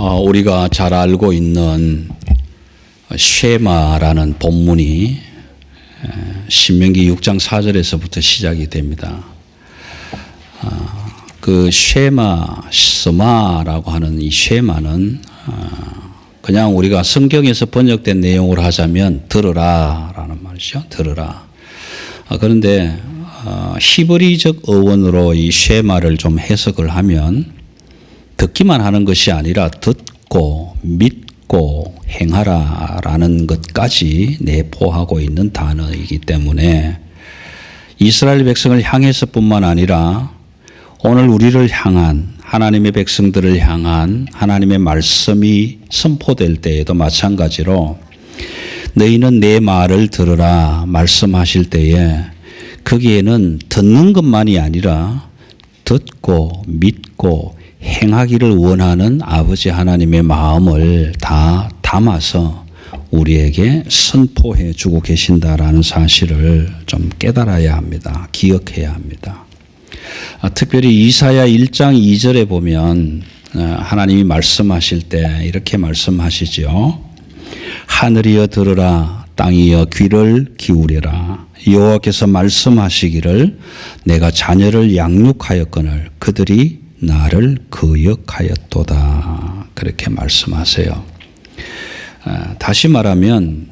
우리가 잘 알고 있는 쉐마라는 본문이 신명기 6장 4절에서부터 시작이 됩니다. 그 쉐마, 스마라고 하는 이 쉐마는 그냥 우리가 성경에서 번역된 내용으로 하자면 들으라라는 말이죠. 들으라. 그런데 히브리적 어원으로 이 쉐마를 좀 해석을 하면 듣기만 하는 것이 아니라 듣고 믿고 행하라라는 것까지 내포하고 있는 단어이기 때문에 이스라엘 백성을 향해서뿐만 아니라 오늘 우리를 향한 하나님의 백성들을 향한 하나님의 말씀이 선포될 때에도 마찬가지로 너희는 내 말을 들으라 말씀하실 때에 거기에는 듣는 것만이 아니라 듣고 믿고 행하기를 원하는 아버지 하나님의 마음을 다 담아서 우리에게 선포해 주고 계신다라는 사실을 좀 깨달아야 합니다. 기억해야 합니다. 특별히 이사야 1장 2절에 보면 하나님이 말씀하실 때 이렇게 말씀하시죠. 하늘이여 들으라 땅이여 귀를 기울여라 여호와께서 말씀하시기를 내가 자녀를 양육하였거늘 그들이 나를 거역하였도다. 그렇게 말씀하세요. 다시 말하면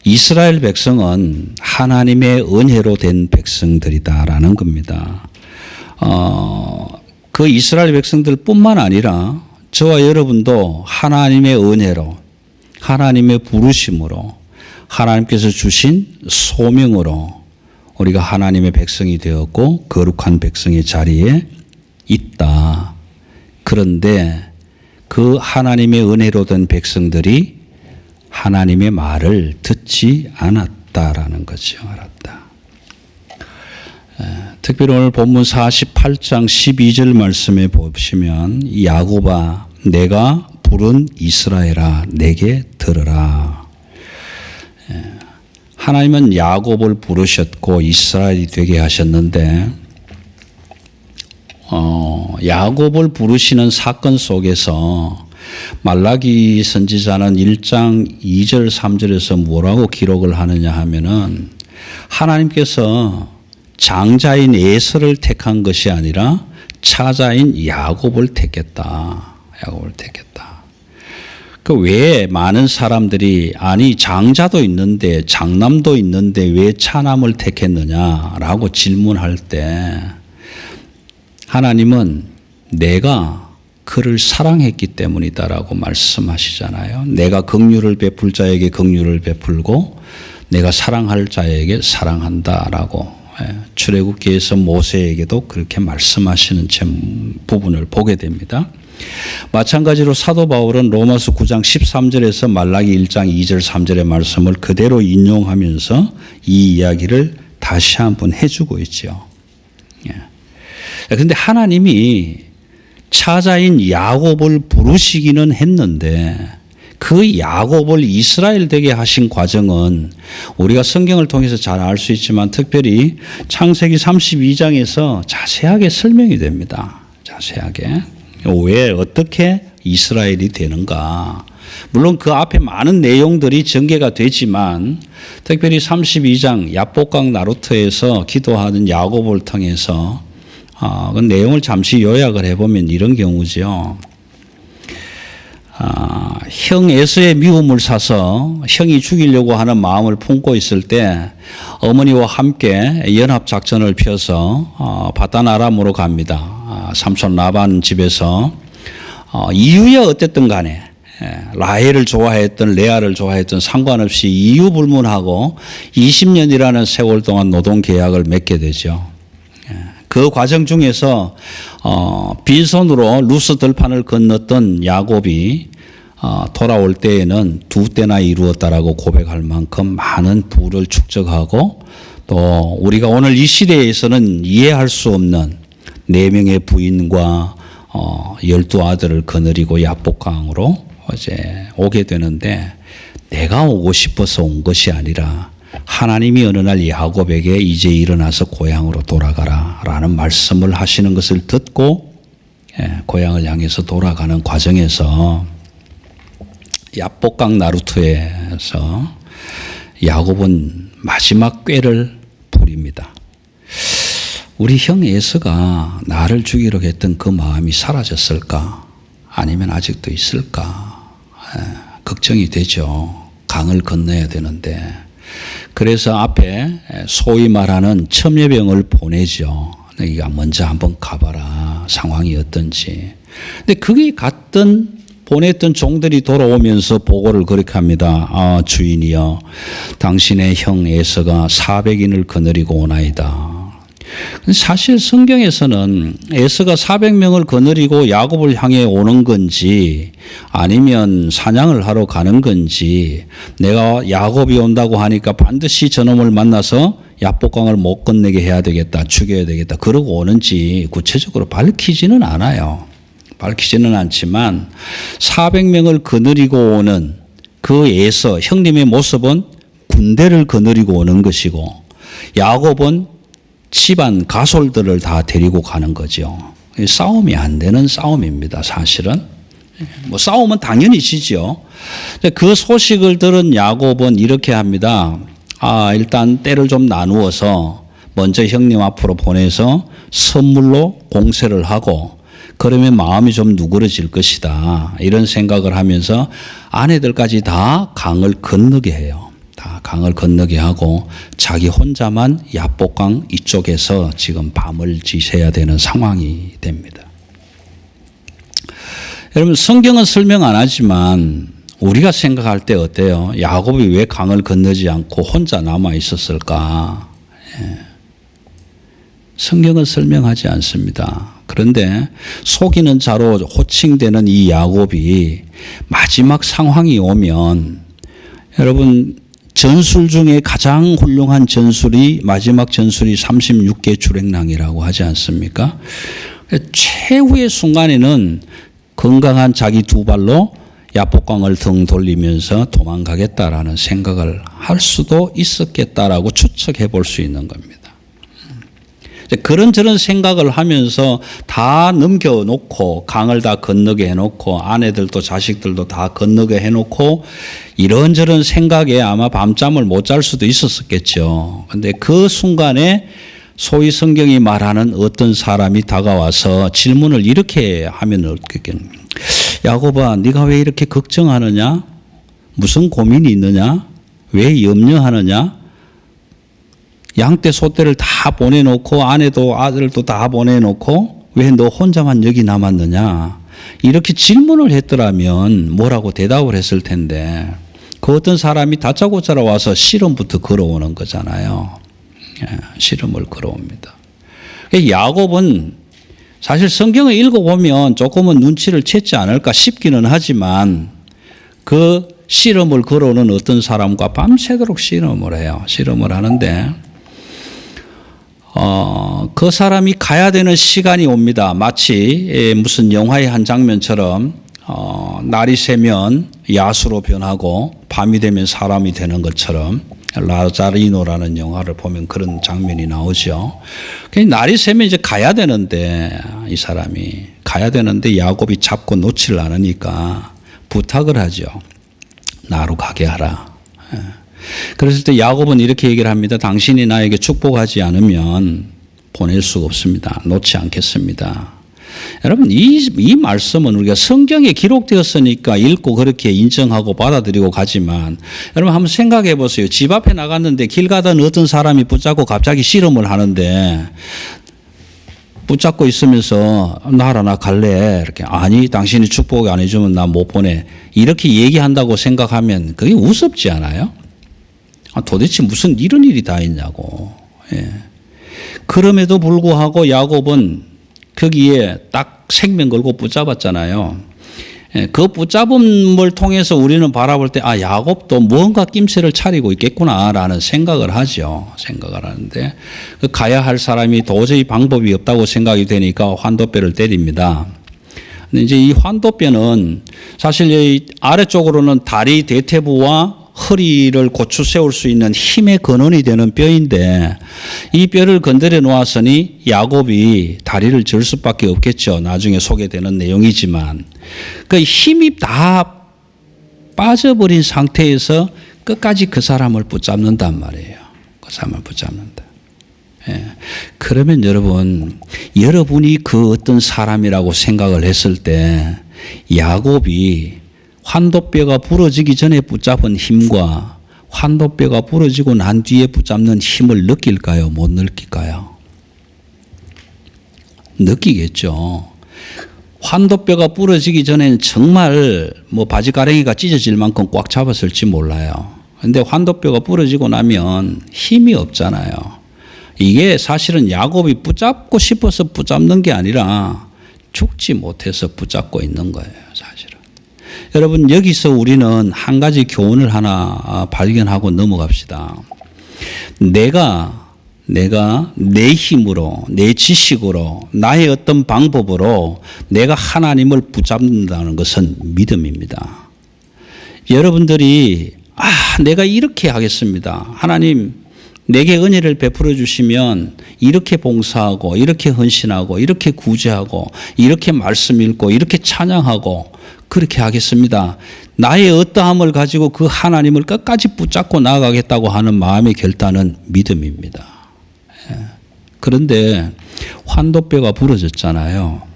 이스라엘 백성은 하나님의 은혜로 된 백성들이다라는 겁니다. 그 이스라엘 백성들 뿐만 아니라 저와 여러분도 하나님의 은혜로 하나님의 부르심으로 하나님께서 주신 소명으로 우리가 하나님의 백성이 되었고 거룩한 백성의 자리에 있다. 그런데 그 하나님의 은혜로 된 백성들이 하나님의 말을 듣지 않았다라는 거죠. 알았다. 특별히 오늘 본문 48장 12절 말씀에 보시면 야곱아 내가 부른 이스라엘아 내게 들으라. 하나님은 야곱을 부르셨고 이스라엘이 되게 하셨는데 야곱을 부르시는 사건 속에서 말라기 선지자는 1장 2절 3절에서 뭐라고 기록을 하느냐 하면은 하나님께서 장자인 에서를 택한 것이 아니라 차자인 야곱을 택했다. 야곱을 택했다. 그 왜 많은 사람들이 아니 장자도 있는데 장남도 있는데 왜 차남을 택했느냐라고 질문할 때 하나님은 내가 그를 사랑했기 때문이다라고 말씀하시잖아요. 내가 긍휼을 베풀 자에게 긍휼을 베풀고 내가 사랑할 자에게 사랑한다라고 출애굽기에서 모세에게도 그렇게 말씀하시는 부분을 보게 됩니다. 마찬가지로 사도 바울은 로마서 9장 13절에서 말라기 1장 2절 3절의 말씀을 그대로 인용하면서 이 이야기를 다시 한번 해주고 있죠. 그런데 하나님이 차자인 야곱을 부르시기는 했는데 그 야곱을 이스라엘 되게 하신 과정은 우리가 성경을 통해서 잘 알 수 있지만 특별히 창세기 32장에서 자세하게 설명이 됩니다. 자세하게. 왜 어떻게 이스라엘이 되는가. 물론 그 앞에 많은 내용들이 전개가 되지만 특별히 32장 야복강 나루터에서 기도하는 야곱을 통해서 그 내용을 잠시 요약을 해보면 이런 경우죠. 형 에서의 미움을 사서 형이 죽이려고 하는 마음을 품고 있을 때 어머니와 함께 연합작전을 펴서 바단 아람으로 갑니다. 삼손 라반 집에서 이유야 어쨌든 간에 라헬을 좋아했던 레아를 좋아했던 상관없이 이유 불문하고 20년이라는 세월 동안 노동 계약을 맺게 되죠. 그 과정 중에서 빈손으로 루스 들판을 건넜던 야곱이 돌아올 때에는 2때나 이루었다라고 고백할 만큼 많은 부를 축적하고 또 우리가 오늘 이 시대에서는 이해할 수 없는 4명의 부인과 12아들을 거느리고 야복강으로 이제 오게 되는데 내가 오고 싶어서 온 것이 아니라 하나님이 어느 날 야곱에게 이제 일어나서 고향으로 돌아가라 라는 말씀을 하시는 것을 듣고 고향을 향해서 돌아가는 과정에서 야복강 나루토에서 야곱은 마지막 꾀를 부립니다. 우리 형 에서가 나를 죽이려 했던 그 마음이 사라졌을까? 아니면 아직도 있을까? 걱정이 되죠. 강을 건너야 되는데. 그래서 앞에 소위 말하는 첨예병을 보내죠. 너희가 먼저 한번 가봐라. 상황이 어떤지. 근데 그게 보냈던 종들이 돌아오면서 보고를 그렇게 합니다. 주인이여, 당신의 형 에서가 400인을 거느리고 오나이다. 사실 성경에서는 에서가 400명을 거느리고 야곱을 향해 오는 건지 아니면 사냥을 하러 가는 건지, 내가 야곱이 온다고 하니까 반드시 저놈을 만나서 야복강을 못 건너게 해야 되겠다, 죽여야 되겠다, 그러고 오는지 구체적으로 밝히지는 않아요. 밝히지는 않지만 400명을 거느리고 오는 그 에서 형님의 모습은 군대를 거느리고 오는 것이고, 야곱은 집안 가솔들을 다 데리고 가는 거죠. 싸움이 안 되는 싸움입니다, 사실은. 뭐 싸움은 당연히 지죠. 그 소식을 들은 야곱은 이렇게 합니다. 일단 때를 좀 나누어서 먼저 형님 앞으로 보내서 선물로 공세를 하고, 그러면 마음이 좀 누그러질 것이다, 이런 생각을 하면서 아내들까지 다 강을 건너게 해요. 다 강을 건너게 하고 자기 혼자만 야복강 이쪽에서 지금 밤을 지새야 되는 상황이 됩니다. 여러분, 성경은 설명 안 하지만 우리가 생각할 때 어때요? 야곱이 왜 강을 건너지 않고 혼자 남아 있었을까? 성경은 설명하지 않습니다. 그런데 속이는 자로 호칭되는 이 야곱이 마지막 상황이 오면, 여러분, 전술 중에 가장 훌륭한 전술이 마지막 전술이 36개 주랭랑이라고 하지 않습니까? 최후의 순간에는 건강한 자기 두 발로 야복강을 등 돌리면서 도망가겠다라는 생각을 할 수도 있었겠다라고 추측해 볼 수 있는 겁니다. 그런저런 생각을 하면서 다 넘겨놓고, 강을 다 건너게 해놓고, 아내들도 자식들도 다 건너게 해놓고, 이런저런 생각에 아마 밤잠을 못 잘 수도 있었겠죠. 그런데 그 순간에 소위 성경이 말하는 어떤 사람이 다가와서 질문을 이렇게 하면 어떻겠냐. 야곱아, 네가 왜 이렇게 걱정하느냐? 무슨 고민이 있느냐? 왜 염려하느냐? 양떼 소떼를 다 보내놓고 아내도 아들도 다 보내놓고 왜 너 혼자만 여기 남았느냐? 이렇게 질문을 했더라면 뭐라고 대답을 했을 텐데, 그 어떤 사람이 다짜고짜로 와서 씨름부터 걸어오는 거잖아요. 씨름을 걸어옵니다. 야곱은 사실 성경을 읽어보면 조금은 눈치를 챘지 않을까 싶기는 하지만, 그 씨름을 걸어오는 어떤 사람과 밤새도록 씨름을 해요. 씨름을 하는데 그 사람이 가야 되는 시간이 옵니다. 마치 무슨 영화의 한 장면처럼 날이 새면 야수로 변하고 밤이 되면 사람이 되는 것처럼, 라자리노라는 영화를 보면 그런 장면이 나오죠. 날이 새면 이제 가야 되는데, 이 사람이 가야 되는데 야곱이 잡고 놓지를 않으니까 부탁을 하죠. 나로 가게 하라. 그랬을 때 야곱은 이렇게 얘기를 합니다. 당신이 나에게 축복하지 않으면 보낼 수가 없습니다. 놓지 않겠습니다. 여러분, 이 말씀은 우리가 성경에 기록되었으니까 읽고 그렇게 인정하고 받아들이고 가지만, 여러분 한번 생각해 보세요. 집 앞에 나갔는데 길 가던 어떤 사람이 붙잡고 갑자기 씨름을 하는데, 붙잡고 있으면서 나라 나 갈래, 이렇게, 아니 당신이 축복 안 해주면 나 못 보내, 이렇게 얘기한다고 생각하면 그게 우습지 않아요? 도대체 무슨 이런 일이 다 있냐고. 그럼에도 불구하고 야곱은 거기에 딱 생명 걸고 붙잡았잖아요. 그 붙잡음을 통해서 우리는 바라볼 때, 야곱도 뭔가 낌새를 차리고 있겠구나라는 생각을 하죠. 생각을 하는데, 가야 할 사람이 도저히 방법이 없다고 생각이 되니까 환도뼈를 때립니다. 근데 이제 이 환도뼈는 사실 이 아래쪽으로는 다리 대퇴부와 허리를 고추 세울 수 있는 힘의 근원이 되는 뼈인데, 이 뼈를 건드려 놓았으니 야곱이 다리를 절 수밖에 없겠죠. 나중에 소개되는 내용이지만, 그 힘이 다 빠져버린 상태에서 끝까지 그 사람을 붙잡는단 말이에요. 그 사람을 붙잡는다. 예. 그러면 여러분, 여러분이 그 어떤 사람이라고 생각을 했을 때 야곱이 환도뼈가 부러지기 전에 붙잡은 힘과 환도뼈가 부러지고 난 뒤에 붙잡는 힘을 느낄까요? 못 느낄까요? 느끼겠죠. 환도뼈가 부러지기 전에는 정말 뭐 바지가랭이가 찢어질 만큼 꽉 잡았을지 몰라요. 근데 환도뼈가 부러지고 나면 힘이 없잖아요. 이게 사실은 야곱이 붙잡고 싶어서 붙잡는 게 아니라 죽지 못해서 붙잡고 있는 거예요, 사실은. 여러분, 여기서 우리는 한 가지 교훈을 하나 발견하고 넘어갑시다. 내가 내 힘으로, 내 지식으로, 나의 어떤 방법으로 내가 하나님을 붙잡는다는 것은 믿음입니다. 여러분들이 내가 이렇게 하겠습니다. 하나님 내게 은혜를 베풀어 주시면 이렇게 봉사하고 이렇게 헌신하고 이렇게 구제하고 이렇게 말씀 읽고 이렇게 찬양하고 그렇게 하겠습니다. 나의 어떠함을 가지고 그 하나님을 끝까지 붙잡고 나아가겠다고 하는 마음의 결단은 믿음입니다. 그런데 환도뼈가 부러졌잖아요.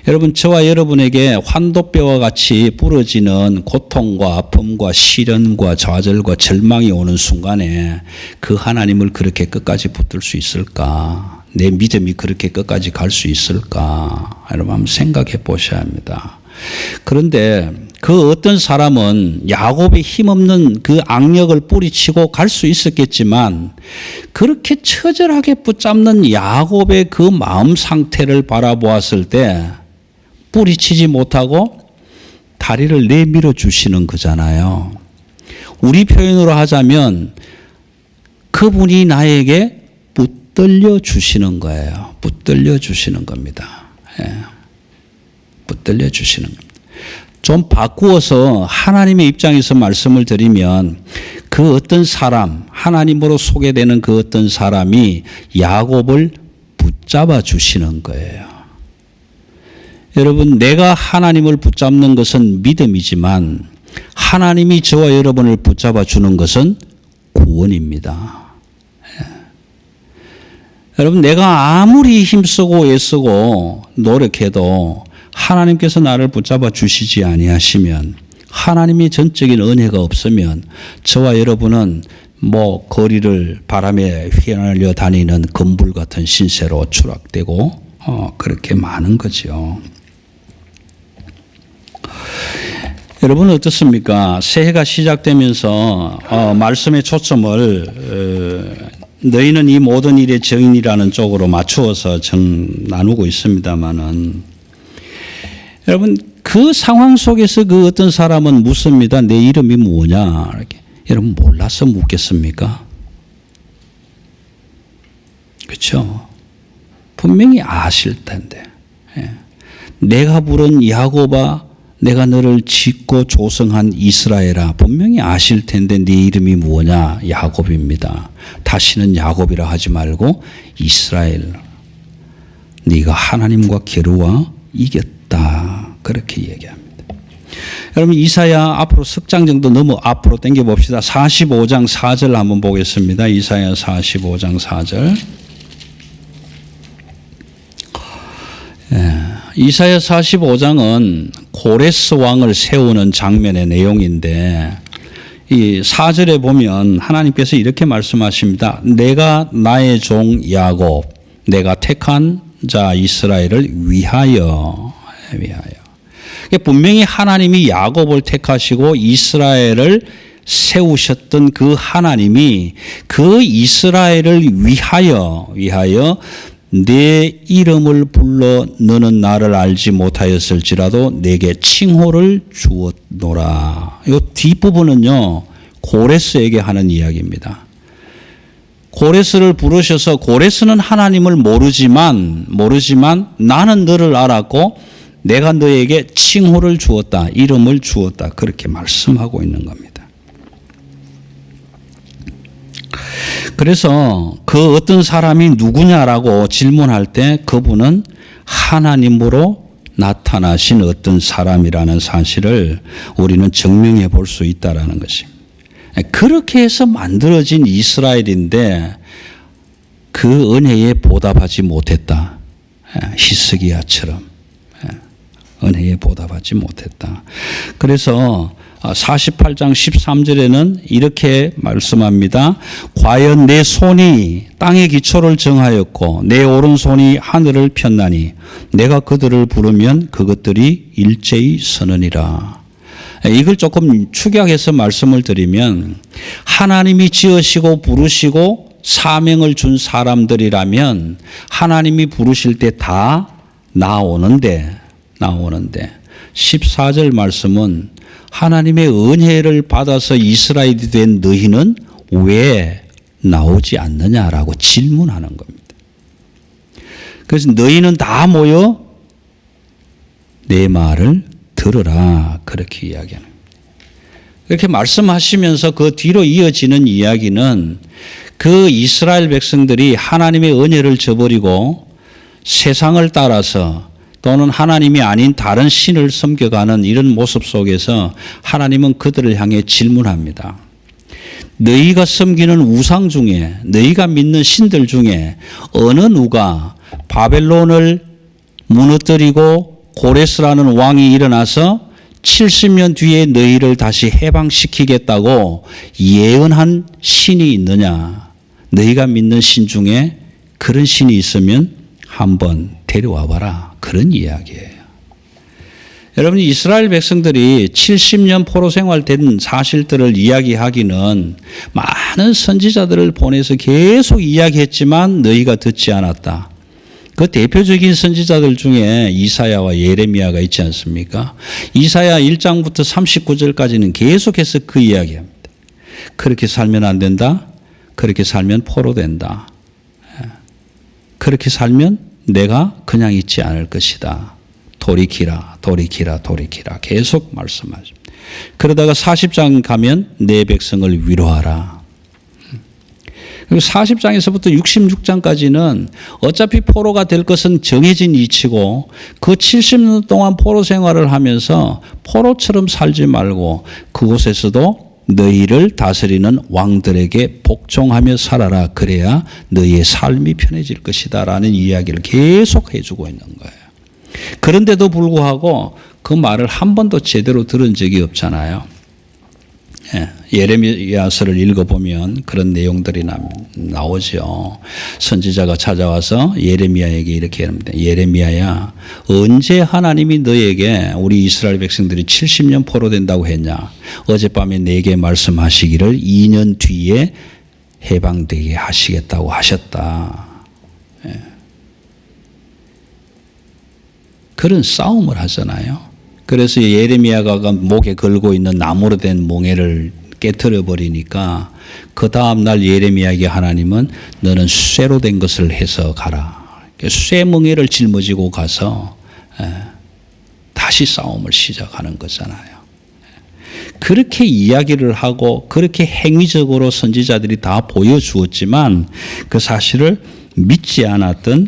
여러분, 저와 여러분에게 환도뼈와 같이 부러지는 고통과 아픔과 시련과 좌절과 절망이 오는 순간에 그 하나님을 그렇게 끝까지 붙들 수 있을까? 내 믿음이 그렇게 끝까지 갈 수 있을까? 여러분 한번 생각해 보셔야 합니다. 그런데 그 어떤 사람은 야곱의 힘없는 그 악력을 뿌리치고 갈 수 있었겠지만 그렇게 처절하게 붙잡는 야곱의 그 마음 상태를 바라보았을 때 뿌리치지 못하고 다리를 내밀어 주시는 거잖아요. 우리 표현으로 하자면 그분이 나에게 붙들려 주시는 거예요. 붙들려 주시는 겁니다. 붙들려 주시는 겁니다. 좀 바꾸어서 하나님의 입장에서 말씀을 드리면 그 어떤 사람, 하나님으로 소개되는 그 어떤 사람이 야곱을 붙잡아 주시는 거예요. 여러분, 내가 하나님을 붙잡는 것은 믿음이지만 하나님이 저와 여러분을 붙잡아 주는 것은 구원입니다. 여러분, 내가 아무리 힘쓰고 애쓰고 노력해도 하나님께서 나를 붙잡아 주시지 아니하시면, 하나님의 전적인 은혜가 없으면 저와 여러분은 뭐 거리를 바람에 휘날려 다니는 검불 같은 신세로 추락되고 그렇게 많은 거죠. 여러분 어떻습니까? 새해가 시작되면서 말씀의 초점을 너희는 이 모든 일의 증인이라는 쪽으로 맞추어서 나누고 있습니다만은, 여러분 그 상황 속에서 그 어떤 사람은 묻습니다. 내 이름이 뭐냐? 이렇게. 여러분 몰라서 묻겠습니까? 그렇죠? 분명히 아실 텐데. 내가 부른 야곱아, 내가 너를 짓고 조성한 이스라엘아, 분명히 아실 텐데 네 이름이 뭐냐? 야곱입니다. 다시는 야곱이라 하지 말고 이스라엘. 네가 하나님과 겨루어 이겼다. 그렇게 얘기합니다. 여러분 이사야 앞으로 석 장 정도 앞으로 당겨 봅시다. 45장 4절 한번 보겠습니다. 이사야 45장 4절. 이사야 45장은 고레스 왕을 세우는 장면의 내용인데, 이 4절에 보면 하나님께서 이렇게 말씀하십니다. 내가 나의 종 야곱, 내가 택한 자 이스라엘을 위하여. 분명히 하나님이 야곱을 택하시고 이스라엘을 세우셨던 그 하나님이 그 이스라엘을 위하여 내 이름을 불러 너는 나를 알지 못하였을지라도 내게 칭호를 주었노라. 이 뒷부분은요 고레스에게 하는 이야기입니다. 고레스를 부르셔서, 고레스는 하나님을 모르지만 나는 너를 알았고 내가 너에게 칭호를 주었다, 이름을 주었다, 그렇게 말씀하고 있는 겁니다. 그래서 그 어떤 사람이 누구냐라고 질문할 때 그분은 하나님으로 나타나신 어떤 사람이라는 사실을 우리는 증명해 볼 수 있다라는 것입니다. 그렇게 해서 만들어진 이스라엘인데 그 은혜에 보답하지 못했다. 히스기야처럼 은혜에 보답하지 못했다. 그래서 48장 13절에는 이렇게 말씀합니다. 과연 내 손이 땅의 기초를 정하였고 내 오른손이 하늘을 폈나니 내가 그들을 부르면 그것들이 일제히 서느니라. 이걸 조금 축약해서 말씀을 드리면 하나님이 지으시고 부르시고 사명을 준 사람들이라면 하나님이 부르실 때 다 나오는데 14절 말씀은 하나님의 은혜를 받아서 이스라엘이 된 너희는 왜 나오지 않느냐라고 질문하는 겁니다. 그래서 너희는 다 모여 내 말을 들으라 그렇게 이야기하는 겁니다. 이렇게 말씀하시면서 그 뒤로 이어지는 이야기는 그 이스라엘 백성들이 하나님의 은혜를 저버리고 세상을 따라서 또는 하나님이 아닌 다른 신을 섬겨가는 이런 모습 속에서 하나님은 그들을 향해 질문합니다. 너희가 섬기는 우상 중에 너희가 믿는 신들 중에 어느 누가 바벨론을 무너뜨리고 고레스라는 왕이 일어나서 70년 뒤에 너희를 다시 해방시키겠다고 예언한 신이 있느냐? 너희가 믿는 신 중에 그런 신이 있으면 한번 데려와 봐라. 그런 이야기예요. 여러분, 이스라엘 백성들이 70년 포로 생활된 사실들을 이야기하기는 많은 선지자들을 보내서 계속 이야기했지만 너희가 듣지 않았다. 그 대표적인 선지자들 중에 이사야와 예레미야가 있지 않습니까? 이사야 1장부터 39절까지는 계속해서 그 이야기합니다. 그렇게 살면 안 된다. 그렇게 살면 포로된다. 그렇게 살면 내가 그냥 있지 않을 것이다. 돌이키라, 돌이키라, 돌이키라. 계속 말씀하죠. 그러다가 40장 가면 내 백성을 위로하라. 그리고 40장에서부터 66장까지는 어차피 포로가 될 것은 정해진 이치고 그 70년 동안 포로 생활을 하면서 포로처럼 살지 말고 그곳에서도 너희를 다스리는 왕들에게 복종하며 살아라. 그래야 너희의 삶이 편해질 것이다. 라는 이야기를 계속 해주고 있는 거예요. 그런데도 불구하고 그 말을 한 번도 제대로 들은 적이 없잖아요. 예레미야서를 읽어보면 그런 내용들이 나오죠. 선지자가 찾아와서 예레미야에게 이렇게 합니다. 예레미야야, 언제 하나님이 너에게 우리 이스라엘 백성들이 70년 포로된다고 했냐? 어젯밤에 내게 말씀하시기를 2년 뒤에 해방되게 하시겠다고 하셨다. 그런 싸움을 하잖아요. 그래서 예레미야가 목에 걸고 있는 나무로 된 멍에를 깨트려 버리니까 그 다음 날 예레미야에게 하나님은 너는 쇠로 된 것을 해서 가라. 쇠 멍에를 짊어지고 가서 다시 싸움을 시작하는 거잖아요. 그렇게 이야기를 하고 그렇게 행위적으로 선지자들이 다 보여주었지만 그 사실을 믿지 않았던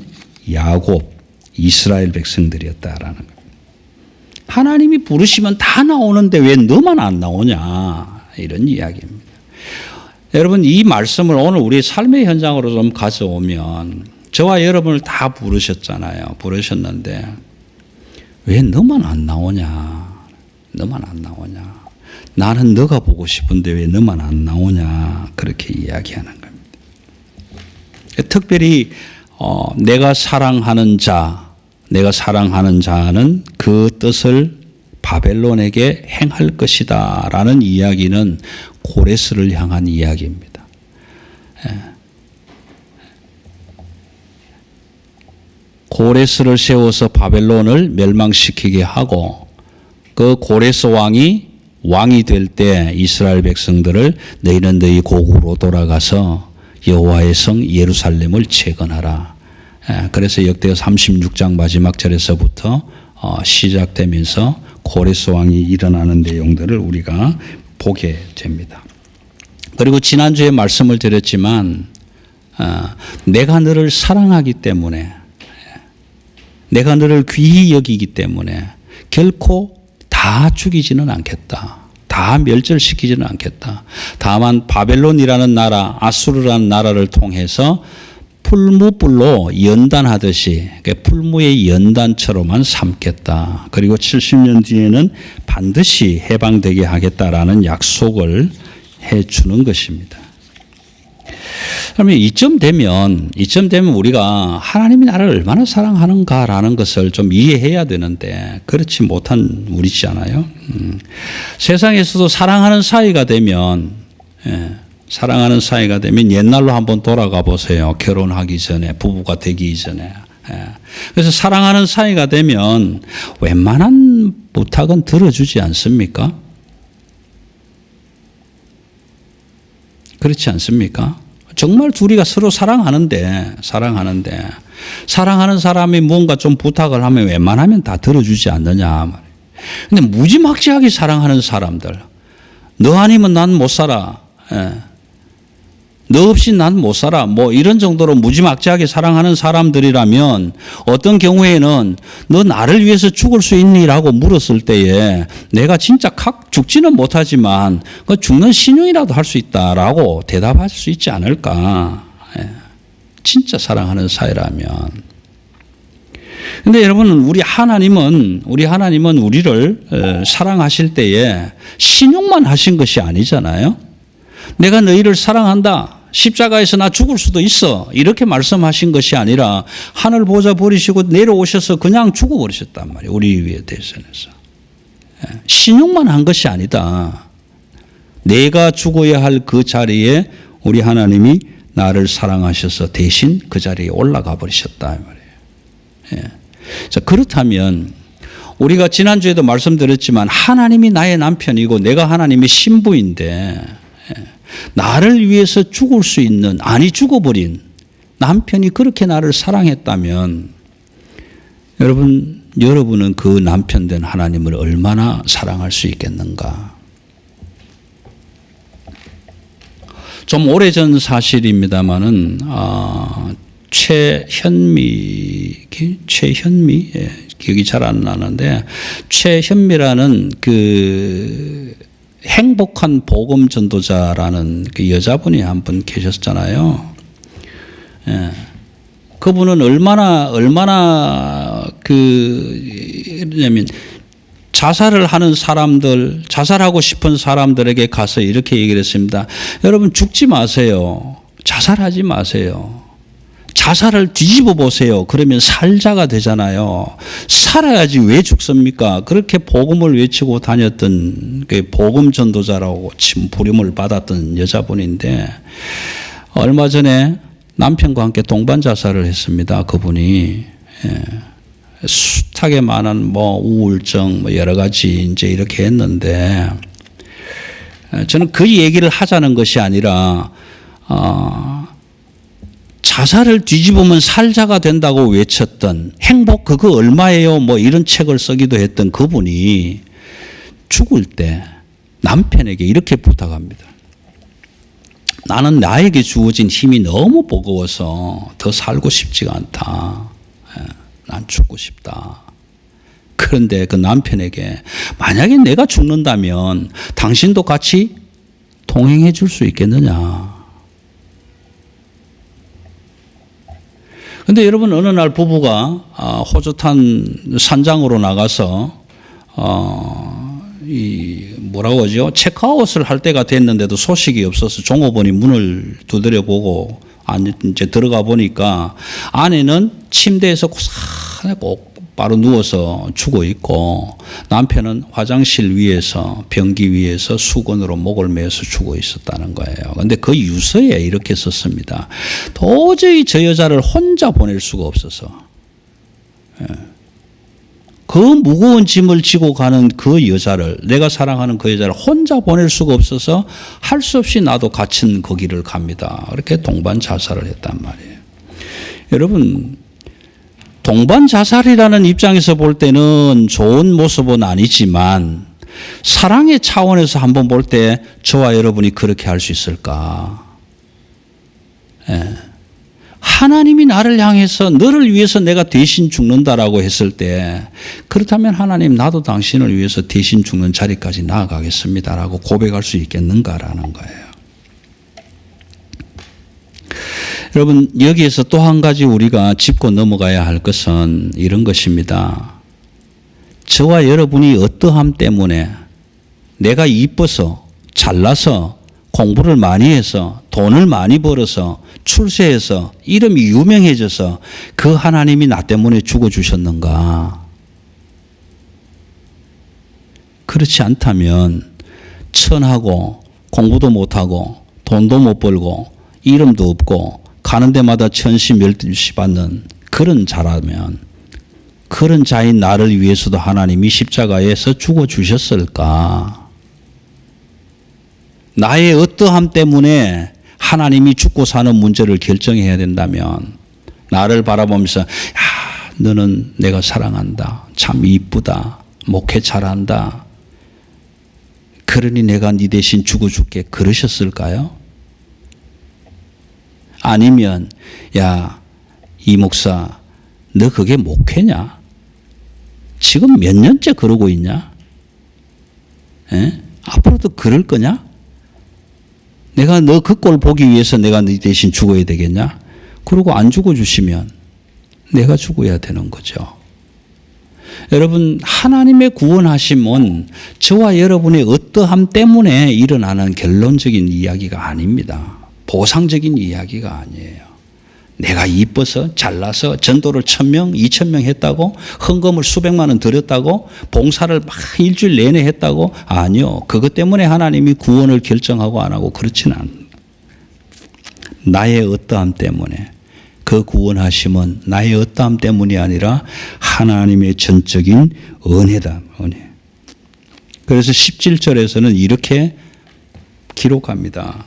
야곱, 이스라엘 백성들이었다라는 거예요. 하나님이 부르시면 다 나오는데 왜 너만 안 나오냐, 이런 이야기입니다. 여러분, 이 말씀을 오늘 우리 삶의 현장으로 좀 가져오면 저와 여러분을 다 부르셨잖아요. 부르셨는데 왜 너만 안 나오냐, 너만 안 나오냐, 나는 너가 보고 싶은데 왜 너만 안 나오냐, 그렇게 이야기하는 겁니다. 특별히 내가 사랑하는 자는 그 뜻을 바벨론에게 행할 것이다 라는 이야기는 고레스를 향한 이야기입니다. 고레스를 세워서 바벨론을 멸망시키게 하고 그 고레스 왕이 될 때 이스라엘 백성들을 너희는 너희 고국으로 돌아가서 여호와의 성 예루살렘을 재건하라. 그래서 역대하 36장 마지막 절에서부터 시작되면서 고레스 왕이 일어나는 내용들을 우리가 보게 됩니다. 그리고 지난주에 말씀을 드렸지만 내가 너를 사랑하기 때문에 내가 너를 귀히 여기기 때문에 결코 다 죽이지는 않겠다. 다 멸절시키지는 않겠다. 다만 바벨론이라는 나라, 아수르라는 나라를 통해서 풀무불로 연단하듯이 풀무의 연단처럼만 삼겠다. 그리고 70년 뒤에는 반드시 해방되게 하겠다라는 약속을 해주는 것입니다. 그러면 이쯤 되면 우리가 하나님이 나를 얼마나 사랑하는가라는 것을 좀 이해해야 되는데 그렇지 못한 우리잖아요. 세상에서도 사랑하는 사이가 되면 옛날로 한번 돌아가 보세요. 결혼하기 전에, 부부가 되기 전에. 그래서 사랑하는 사이가 되면 웬만한 부탁은 들어주지 않습니까? 그렇지 않습니까? 정말 둘이가 서로 사랑하는데 사랑하는 사람이 뭔가 좀 부탁을 하면 웬만하면 다 들어주지 않느냐. 근데 무지막지하게 사랑하는 사람들, 너 아니면 난 못 살아. 너 없이 난 못 살아. 뭐 이런 정도로 무지막지하게 사랑하는 사람들이라면 어떤 경우에는 너 나를 위해서 죽을 수 있니?라고 물었을 때에 내가 진짜 죽지는 못하지만 죽는 신용이라도 할 수 있다라고 대답할 수 있지 않을까. 진짜 사랑하는 사이라면. 근데 여러분, 우리 하나님은 우리를 사랑하실 때에 신용만 하신 것이 아니잖아요. 내가 너희를 사랑한다. 십자가에서 나 죽을 수도 있어. 이렇게 말씀하신 것이 아니라 하늘 보좌 버리시고 내려오셔서 그냥 죽어버리셨단 말이에요. 우리 위에 대해서서. 신용만 한 것이 아니다. 내가 죽어야 할 그 자리에 우리 하나님이 나를 사랑하셔서 대신 그 자리에 올라가 버리셨다. 말이에요. 자, 그렇다면 우리가 지난주에도 말씀드렸지만 하나님이 나의 남편이고 내가 하나님의 신부인데 나를 위해서 죽을 수 있는, 아니 죽어버린 남편이 그렇게 나를 사랑했다면 여러분은 그 남편 된 하나님을 얼마나 사랑할 수 있겠는가. 좀 오래전 사실입니다마는 최현미 기억이 잘 안 나는데 최현미라는 그 행복한 복음 전도자라는 그 여자분이 한 분 계셨잖아요. 그분은 얼마나 그냐면 자살을 하는 사람들, 자살하고 싶은 사람들에게 가서 이렇게 얘기를 했습니다. 여러분 죽지 마세요. 자살하지 마세요. 자살을 뒤집어 보세요. 그러면 살자가 되잖아요. 살아야지 왜 죽습니까? 그렇게 복음을 외치고 다녔던 그 복음 전도자라고 부름을 받았던 여자분인데 얼마 전에 남편과 함께 동반 자살을 했습니다. 그분이 숱하게 많은 뭐 우울증 뭐 여러 가지 이제 이렇게 했는데 저는 그 얘기를 하자는 것이 아니라 자살을 뒤집으면 살자가 된다고 외쳤던 행복 그거 얼마예요? 뭐 이런 책을 쓰기도 했던 그분이 죽을 때 남편에게 이렇게 부탁합니다. 나는 나에게 주어진 힘이 너무 버거워서 더 살고 싶지가 않다. 난 죽고 싶다. 그런데 그 남편에게 만약에 내가 죽는다면 당신도 같이 동행해 줄 수 있겠느냐. 근데 여러분 어느 날 부부가 호젓한 산장으로 나가서 뭐라고 하죠? 체크아웃을 할 때가 됐는데도 소식이 없어서 종업원이 문을 두드려 보고 이제 들어가 보니까 아내는 침대에서 고스란하게 바로 누워서 죽어 있고 남편은 화장실 위에서 변기 위에서 수건으로 목을 메어서 죽어 있었다는 거예요. 그런데 그 유서에 이렇게 썼습니다. 도저히 저 여자를 혼자 보낼 수가 없어서 그 무거운 짐을 지고 가는 그 여자를, 내가 사랑하는 그 여자를 혼자 보낼 수가 없어서 할 수 없이 나도 갇힌 그 길을 갑니다. 그렇게 동반 자살을 했단 말이에요. 여러분, 동반 자살이라는 입장에서 볼 때는 좋은 모습은 아니지만 사랑의 차원에서 한번 볼 때 저와 여러분이 그렇게 할 수 있을까? 하나님이 나를 향해서 너를 위해서 내가 대신 죽는다라고 했을 때 그렇다면 하나님 나도 당신을 위해서 대신 죽는 자리까지 나아가겠습니다라고 고백할 수 있겠는가라는 거예요. 여러분 여기에서 또 한 가지 우리가 짚고 넘어가야 할 것은 이런 것입니다. 저와 여러분이 어떠함 때문에 내가 이뻐서 잘나서 공부를 많이 해서 돈을 많이 벌어서 출세해서 이름이 유명해져서 그 하나님이 나 때문에 죽어주셨는가? 그렇지 않다면 천하고 공부도 못하고 돈도 못 벌고 이름도 없고 가는 데마다 천시 멸시 받는 그런 자라면 그런 자인 나를 위해서도 하나님이 십자가에서 죽어주셨을까? 나의 어떠함 때문에 하나님이 죽고 사는 문제를 결정해야 된다면 나를 바라보면서 너는 내가 사랑한다. 참 이쁘다. 목회 잘한다. 그러니 내가 네 대신 죽어줄게. 그러셨을까요? 아니면 이 목사 너 그게 목회냐? 지금 몇 년째 그러고 있냐? 앞으로도 그럴 거냐? 내가 너 그 꼴 보기 위해서 내가 네 대신 죽어야 되겠냐? 그러고 안 죽어주시면 내가 죽어야 되는 거죠. 여러분 하나님의 구원하심은 저와 여러분의 어떠함 때문에 일어나는 결론적인 이야기가 아닙니다. 보상적인 이야기가 아니에요. 내가 이뻐서 잘나서 전도를 1000명, 2000명 했다고 헌금을 수백만 원 드렸다고 봉사를 막 일주일 내내 했다고? 아니요. 그것 때문에 하나님이 구원을 결정하고 안 하고 그렇지는 않아요. 나의 어떠함 때문에 그 구원하심은 나의 어떠함 때문이 아니라 하나님의 전적인 은혜다. 은혜. 그래서 17절에서는 이렇게 기록합니다.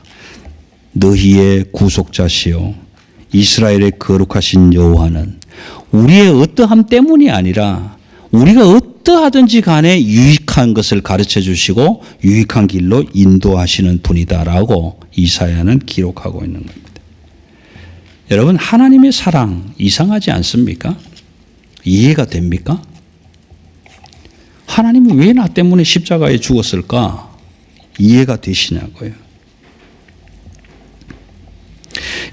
너희의 구속자시요 이스라엘의 거룩하신 여호와는 우리의 어떠함 때문이 아니라 우리가 어떠하든지 간에 유익한 것을 가르쳐 주시고 유익한 길로 인도하시는 분이다라고 이사야는 기록하고 있는 겁니다. 여러분 하나님의 사랑 이상하지 않습니까? 이해가 됩니까? 하나님이 왜 나 때문에 십자가에 죽었을까? 이해가 되시냐고요.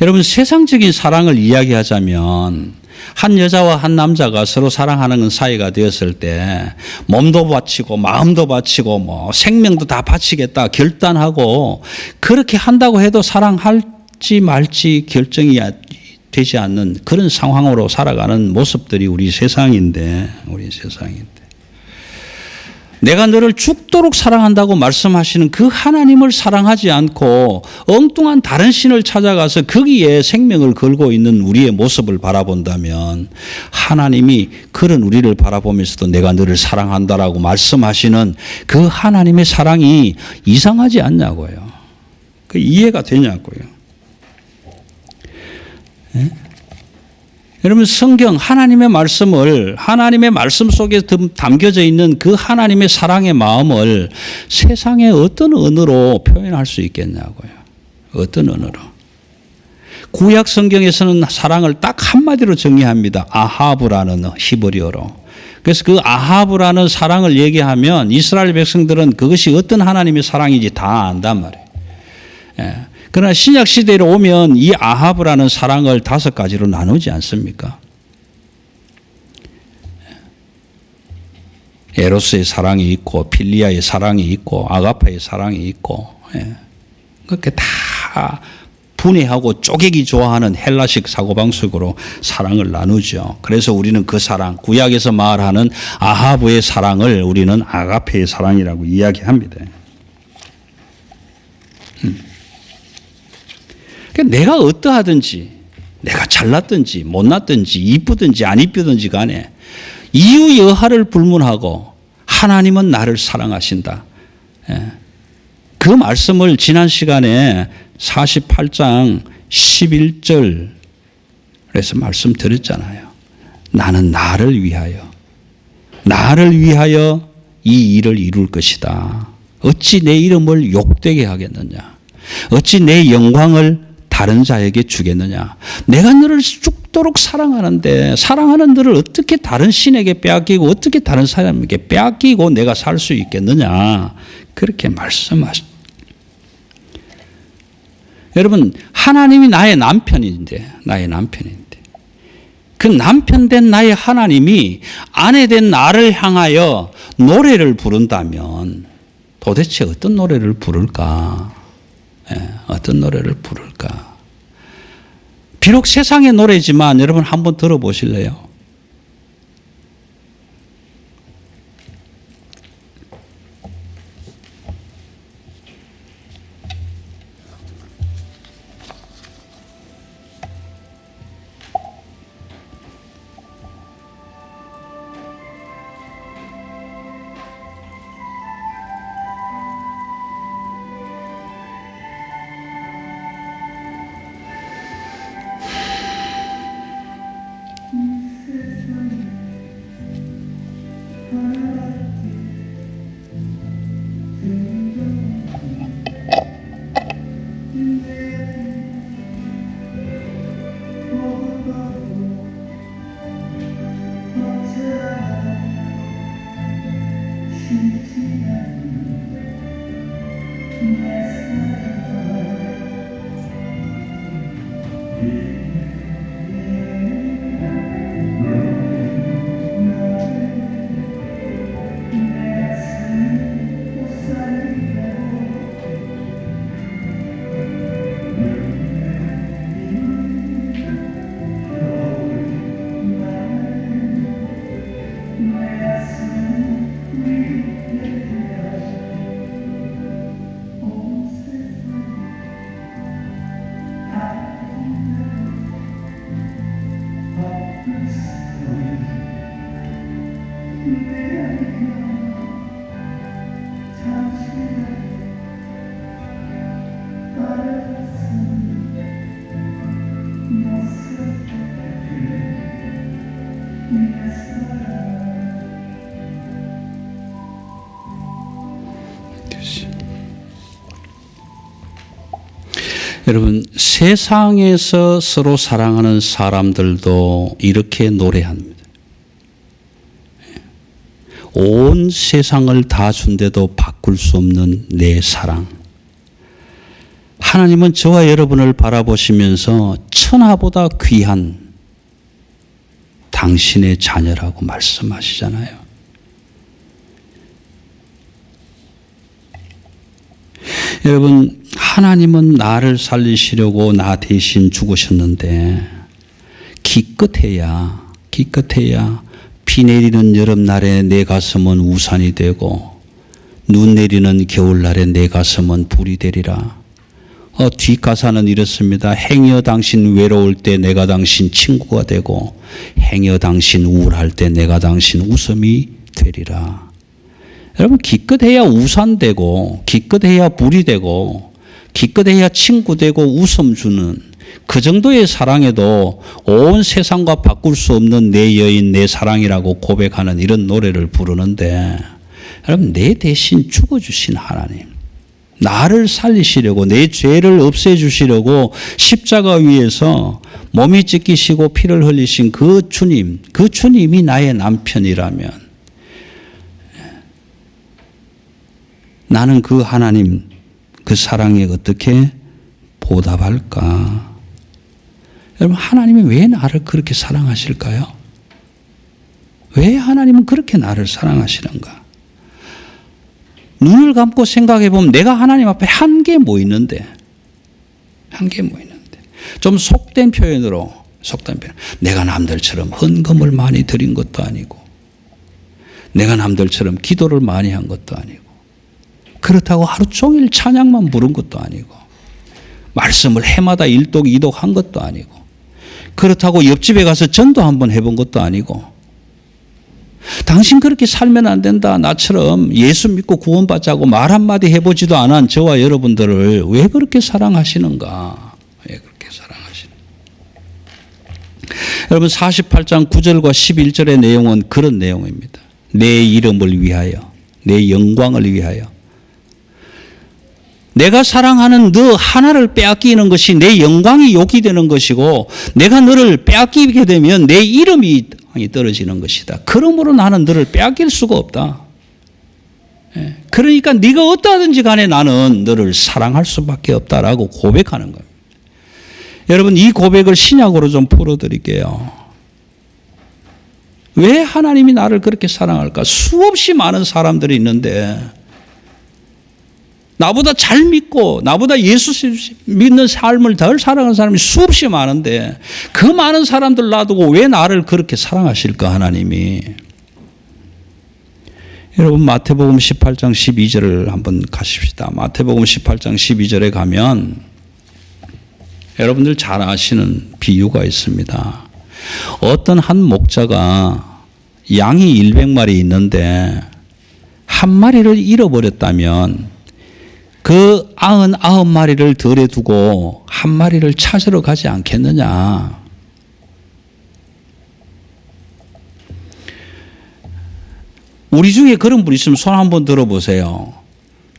여러분 세상적인 사랑을 이야기하자면 한 여자와 한 남자가 서로 사랑하는 사이가 되었을 때 몸도 바치고 마음도 바치고 생명도 다 바치겠다 결단하고 그렇게 한다고 해도 사랑할지 말지 결정이 되지 않는 그런 상황으로 살아가는 모습들이 우리 세상인데 내가 너를 죽도록 사랑한다고 말씀하시는 그 하나님을 사랑하지 않고 엉뚱한 다른 신을 찾아가서 거기에 생명을 걸고 있는 우리의 모습을 바라본다면 하나님이 그런 우리를 바라보면서도 내가 너를 사랑한다라고 말씀하시는 그 하나님의 사랑이 이상하지 않냐고요. 그 이해가 되냐고요. 네? 여러분 성경 하나님의 말씀을 하나님의 말씀 속에 담겨져 있는 그 하나님의 사랑의 마음을 세상의 어떤 언어로 표현할 수 있겠냐고요. 어떤 언어로. 구약 성경에서는 사랑을 딱 한마디로 정의합니다. 아하브라는 히브리어로. 그래서 그 아하브라는 사랑을 얘기하면 이스라엘 백성들은 그것이 어떤 하나님의 사랑인지 다 안단 말이에요. 예. 그러나 신약 시대로 오면 이 아하브라는 사랑을 5가지로 나누지 않습니까? 에로스의 사랑이 있고 필리아의 사랑이 있고 아가파의 사랑이 있고 그렇게 다 분해하고 쪼개기 좋아하는 헬라식 사고방식으로 사랑을 나누죠. 그래서 우리는 그 사랑, 구약에서 말하는 아하브의 사랑을 우리는 아가페의 사랑이라고 이야기합니다. 내가 어떠하든지 내가 잘났든지 못났든지 이쁘든지 안 이쁘든지 간에 이유 여하를 불문하고 하나님은 나를 사랑하신다. 그 말씀을 지난 시간에 48장 11절에서 말씀드렸잖아요. 나는 나를 위하여 이 일을 이룰 것이다. 어찌 내 이름을 욕되게 하겠느냐. 어찌 내 영광을 다른 자에게 주겠느냐? 내가 너를 죽도록 사랑하는데 사랑하는 너를 어떻게 다른 신에게 빼앗기고 어떻게 다른 사람에게 빼앗기고 내가 살 수 있겠느냐? 그렇게 말씀하십니다. 여러분, 하나님이 나의 남편인데 그 남편 된 나의 하나님이 아내 된 나를 향하여 노래를 부른다면 도대체 어떤 노래를 부를까? 어떤 노래를 부를까? 비록 세상의 노래지만 여러분 한번 들어보실래요? 여러분, 세상에서 서로 사랑하는 사람들도 이렇게 노래합니다. 온 세상을 다 준데도 바꿀 수 없는 내 사랑. 하나님은 저와 여러분을 바라보시면서 천하보다 귀한 당신의 자녀라고 말씀하시잖아요. 여러분, 하나님은 나를 살리시려고 나 대신 죽으셨는데 기껏해야 비 내리는 여름날에 내 가슴은 우산이 되고 눈 내리는 겨울날에 내 가슴은 불이 되리라. 뒷가사는 이렇습니다. 행여 당신 외로울 때 내가 당신 친구가 되고 행여 당신 우울할 때 내가 당신 웃음이 되리라. 여러분, 기껏해야 우산 되고 기껏해야 불이 되고 기껏해야 친구 되고 웃음 주는 그 정도의 사랑에도 온 세상과 바꿀 수 없는 내 여인 내 사랑이라고 고백하는 이런 노래를 부르는데, 여러분, 내 대신 죽어주신 하나님, 나를 살리시려고 내 죄를 없애주시려고 십자가 위에서 몸이 찢기시고 피를 흘리신 그 주님이 나의 남편이라면 나는 그 하나님, 그 사랑에 어떻게 보답할까? 여러분, 하나님이 왜 나를 그렇게 사랑하실까요? 왜 하나님은 그렇게 나를 사랑하시는가? 눈을 감고 생각해 보면 내가 하나님 앞에 한 게 뭐 있는데, 좀 속된 표현으로, 내가 남들처럼 헌금을 많이 드린 것도 아니고, 내가 남들처럼 기도를 많이 한 것도 아니고, 그렇다고 하루 종일 찬양만 부른 것도 아니고, 말씀을 해마다 일독 이독 한 것도 아니고, 그렇다고 옆집에 가서 전도 한번 해본 것도 아니고, 당신 그렇게 살면 안 된다, 나처럼 예수 믿고 구원받자고 말 한마디 해보지도 않은 저와 여러분들을 왜 그렇게 사랑하시는가? 여러분, 48장 9절과 11절의 내용은 그런 내용입니다. 내 이름을 위하여, 내 영광을 위하여 내가 사랑하는 너 하나를 빼앗기는 것이 내 영광이 욕이 되는 것이고 내가 너를 빼앗기게 되면 내 이름이 떨어지는 것이다. 그러므로 나는 너를 빼앗길 수가 없다. 그러니까 네가 어떠하든지 간에 나는 너를 사랑할 수밖에 없다라고 고백하는 겁니다. 여러분 이 고백을 신약으로 좀 풀어드릴게요. 왜 하나님이 나를 그렇게 사랑할까? 수없이 많은 사람들이 있는데 나보다 잘 믿고 나보다 예수 믿는 삶을 덜 사랑하는 사람이 수없이 많은데 그 많은 사람들 놔두고 왜 나를 그렇게 사랑하실까 하나님이. 여러분 마태복음 18장 12절을 한번 가십시다. 마태복음 18장 12절에 가면 여러분들 잘 아시는 비유가 있습니다. 어떤 한 목자가 양이 100마리 있는데 한 마리를 잃어버렸다면 그 99마리를 덜에 두고 한 마리를 찾으러 가지 않겠느냐. 우리 중에 그런 분 있으면 손 한번 들어보세요.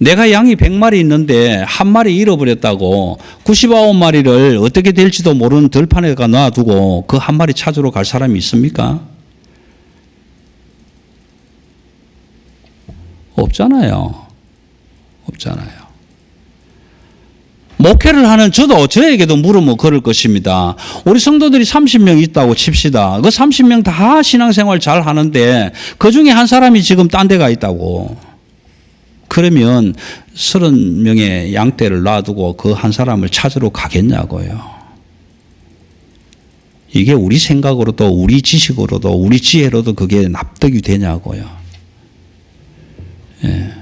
내가 양이 100마리 있는데 한 마리 잃어버렸다고 99마리를 어떻게 될지도 모르는 들판에가 놔두고 그 한 마리 찾으러 갈 사람이 있습니까? 없잖아요. 없잖아요. 목회를 하는 저에게도 물으면 그럴 것입니다. 우리 성도들이 30명 있다고 칩시다. 그 30명 다 신앙생활 잘 하는데 그 중에 한 사람이 지금 딴 데가 있다고. 그러면 30명의 양떼를 놔두고 그 한 사람을 찾으러 가겠냐고요. 이게 우리 생각으로도 우리 지식으로도 우리 지혜로도 그게 납득이 되냐고요. 예.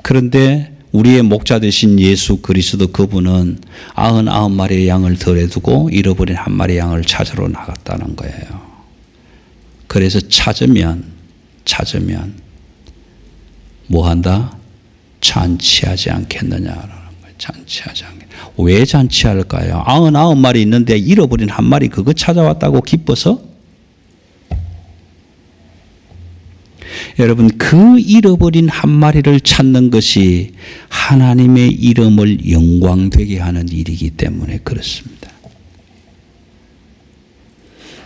그런데 우리의 목자 되신 예수 그리스도 그분은 99마리의 양을 덜에 두고 잃어버린 한 마리 양을 찾으러 나갔다는 거예요. 그래서 찾으면 뭐 한다? 잔치하지 않겠느냐라는 거예요. 잔치하지 않겠느냐. 왜 잔치할까요? 99마리 있는데 잃어버린 한 마리 그거 찾아왔다고 기뻐서? 여러분 그 잃어버린 한 마리를 찾는 것이 하나님의 이름을 영광되게 하는 일이기 때문에 그렇습니다.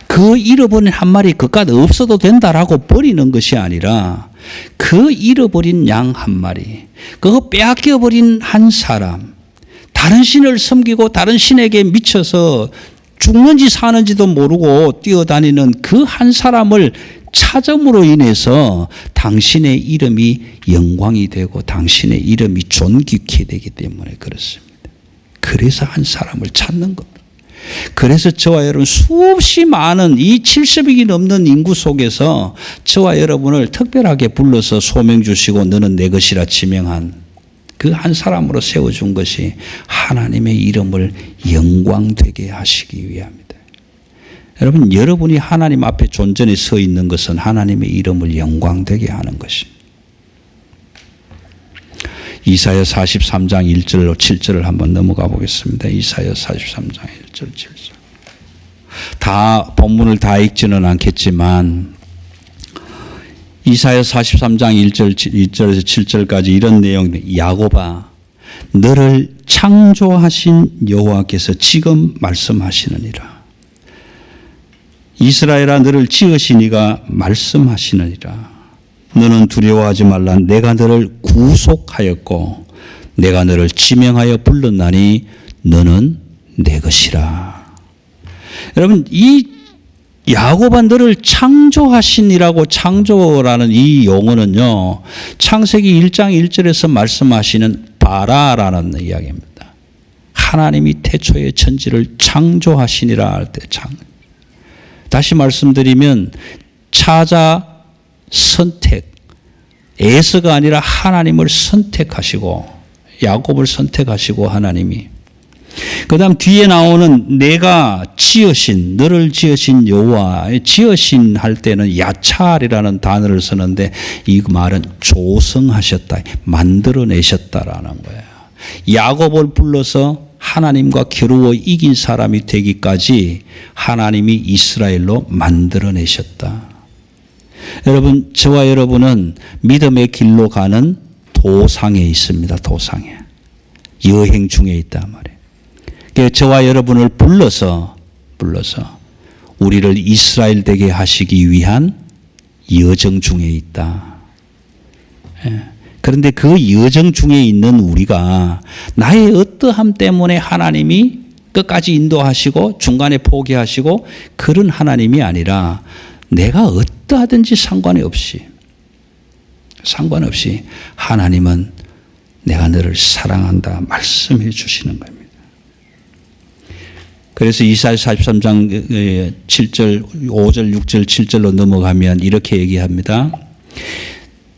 그 잃어버린 한 마리 그깟 없어도 된다라고 버리는 것이 아니라 그 잃어버린 양 한 마리, 그거 빼앗겨버린 한 사람, 다른 신을 섬기고 다른 신에게 미쳐서 죽는지 사는지도 모르고 뛰어다니는 그 한 사람을 찾음으로 인해서 당신의 이름이 영광이 되고 당신의 이름이 존귀케 되기 때문에 그렇습니다. 그래서 한 사람을 찾는 겁니다. 그래서 저와 여러분 수없이 많은 이 70억이 넘는 인구 속에서 저와 여러분을 특별하게 불러서 소명 주시고 너는 내 것이라 지명한 그 한 사람으로 세워준 것이 하나님의 이름을 영광되게 하시기 위함입니다. 여러분, 여러분이 하나님 앞에 존전에 서 있는 것은 하나님의 이름을 영광되게 하는 것입니다. 이사야 43장 1절 7절을 한번 넘어가 보겠습니다. 이사야 43장 1절 7절. 다 본문을 다 읽지는 않겠지만 이사야 43장 1절에서 7절까지 이런 내용입니다. 야곱아, 너를 창조하신 여호와께서 지금 말씀하시느니라. 이스라엘아, 너를 지으신 이가 말씀하시느니라. 너는 두려워하지 말라. 내가 너를 구속하였고 내가 너를 지명하여 불렀나니 너는 내 것이라. 여러분, 이 야곱아 너를 창조하신이라고, 창조라는 이 용어는요, 창세기 1장 1절에서 말씀하시는 바라라는 이야기입니다. 하나님이 태초에 천지를 창조하시니라 할 때 다시 말씀드리면 찾아 선택, 에서가 아니라 하나님을 선택하시고 야곱을 선택하시고 하나님이, 그 다음 뒤에 나오는 내가 지으신, 너를 지으신 여호와, 지으신 할 때는 야찰이라는 단어를 쓰는데 이 말은 조성하셨다, 만들어내셨다라는 거예요. 야곱을 불러서 하나님과 겨루어 이긴 사람이 되기까지 하나님이 이스라엘로 만들어내셨다. 여러분, 저와 여러분은 믿음의 길로 가는 도상에 있습니다. 도상에. 여행 중에 있단 말이에요. 그래서 저와 여러분을 불러서 우리를 이스라엘 되게 하시기 위한 여정 중에 있다. 그런데 그 여정 중에 있는 우리가 나의 어떠함 때문에 하나님이 끝까지 인도하시고 중간에 포기하시고 그런 하나님이 아니라 내가 어떠하든지 상관없이 하나님은 내가 너를 사랑한다 말씀해 주시는 겁니다. 그래서 이사야 43장 7절, 5절, 6절, 7절로 넘어가면 이렇게 얘기합니다.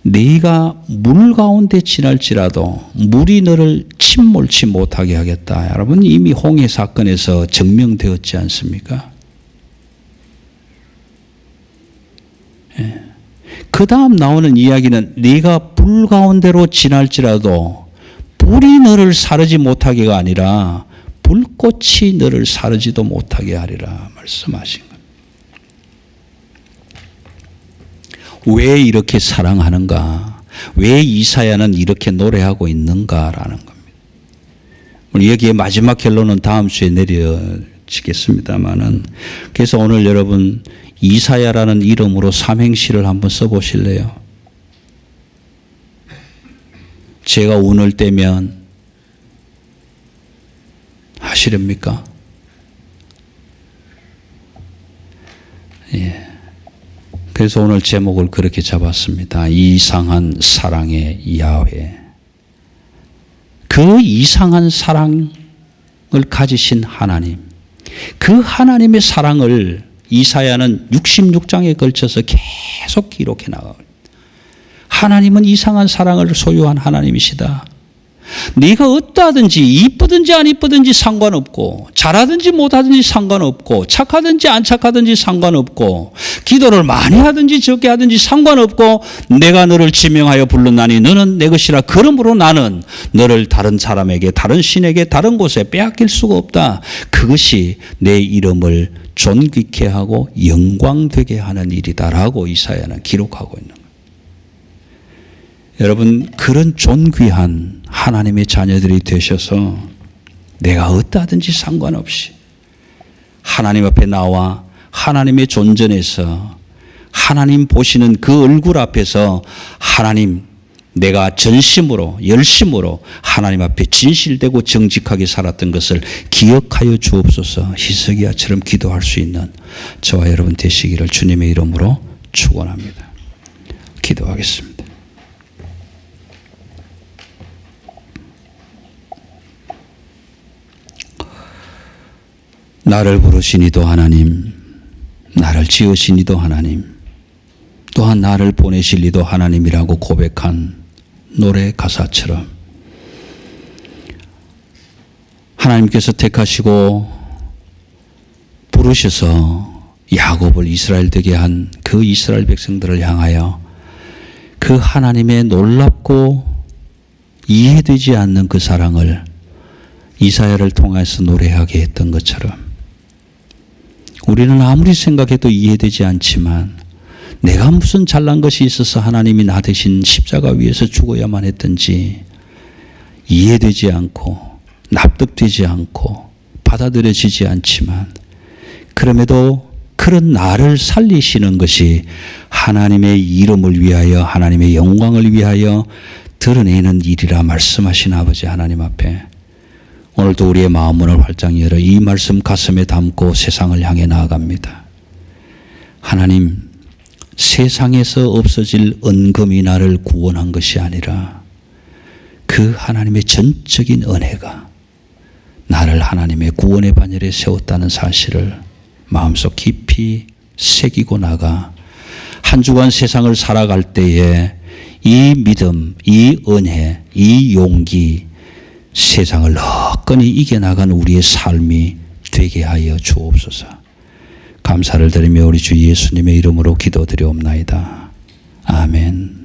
네가 물 가운데 지날지라도 물이 너를 침몰치 못하게 하겠다. 여러분 이미 홍해 사건에서 증명되었지 않습니까? 그 다음 나오는 이야기는 네가 불 가운데로 지날지라도 불이 너를 사르지 못하게가 아니라 불꽃이 너를 사르지도 못하게 하리라 말씀하신 겁니다. 왜 이렇게 사랑하는가? 왜 이사야는 이렇게 노래하고 있는가라는 겁니다. 여기에 마지막 결론은 다음 주에 내려지겠습니다만은 그래서 오늘 여러분 이사야라는 이름으로 삼행시를 한번 써보실래요? 제가 운을 떼면 하시렵니까? 예. 그래서 오늘 제목을 그렇게 잡았습니다. 이상한 사랑의 야훼. 그 이상한 사랑을 가지신 하나님, 그 하나님의 사랑을 이사야는 66장에 걸쳐서 계속 기록해 나가요. 하나님은 이상한 사랑을 소유한 하나님이시다. 네가 어떠하든지 이쁘든지 안 이쁘든지 상관없고 잘하든지 못하든지 상관없고 착하든지 안 착하든지 상관없고 기도를 많이 하든지 적게 하든지 상관없고 내가 너를 지명하여 불렀나니 너는 내 것이라. 그러므로 나는 너를 다른 사람에게 다른 신에게 다른 곳에 빼앗길 수가 없다. 그것이 내 이름을 존귀케 하고 영광되게 하는 일이다라고 이사야는 기록하고 있는 거예요. 여러분 그런 존귀한 하나님의 자녀들이 되셔서 내가 어떠하든지 상관없이 하나님 앞에 나와 하나님의 존전에서 하나님 보시는 그 얼굴 앞에서 하나님 내가 전심으로 열심으로 하나님 앞에 진실되고 정직하게 살았던 것을 기억하여 주옵소서. 히스기야처럼 기도할 수 있는 저와 여러분 되시기를 주님의 이름으로 축원합니다. 기도하겠습니다. 나를 부르신 이도 하나님, 나를 지으신 이도 하나님, 또한 나를 보내실 이도 하나님이라고 고백한 노래 가사처럼 하나님께서 택하시고 부르셔서 야곱을 이스라엘 되게 한 그 이스라엘 백성들을 향하여 그 하나님의 놀랍고 이해되지 않는 그 사랑을 이사야를 통해서 노래하게 했던 것처럼 우리는 아무리 생각해도 이해되지 않지만 내가 무슨 잘난 것이 있어서 하나님이 나 대신 십자가 위에서 죽어야만 했던지 이해되지 않고 납득되지 않고 받아들여지지 않지만 그럼에도 그런 나를 살리시는 것이 하나님의 이름을 위하여 하나님의 영광을 위하여 드러내는 일이라 말씀하신 아버지 하나님 앞에 오늘도 우리의 마음문을 활짝 열어 이 말씀 가슴에 담고 세상을 향해 나아갑니다. 하나님, 세상에서 없어질 은금이 나를 구원한 것이 아니라 그 하나님의 전적인 은혜가 나를 하나님의 구원의 반열에 세웠다는 사실을 마음속 깊이 새기고 나가 한 주간 세상을 살아갈 때에 이 믿음, 이 은혜, 이 용기 세상을 너끈히 이겨나간 우리의 삶이 되게 하여 주옵소서. 감사를 드리며 우리 주 예수님의 이름으로 기도드리옵나이다. 아멘.